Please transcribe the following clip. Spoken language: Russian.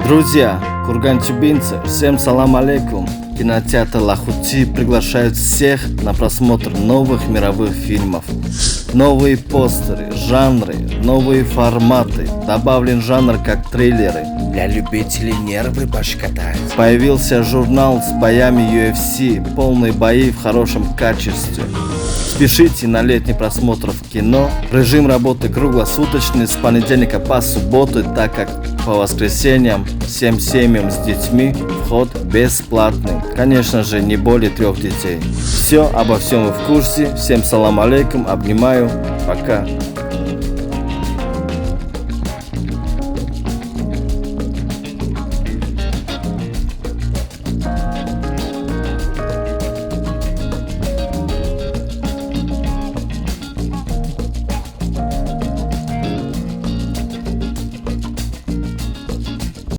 Друзья, курганчебинцы, всем салам алейкум. Кинотеатр Лахути приглашает всех на просмотр новых мировых фильмов. Новые постеры, жанры, новые форматы. Добавлен жанр как триллеры. Для любителей нервы пощекотать. Появился журнал с боями UFC, полные бои в хорошем качестве. Спешите на летний просмотр в кино. Режим работы круглосуточный с понедельника по субботу, так как по воскресеньям всем семьям с детьми вход бесплатный. Конечно же, не более 3 детей. Все, обо всем вы в курсе. Всем салам алейкум, обнимаю, пока.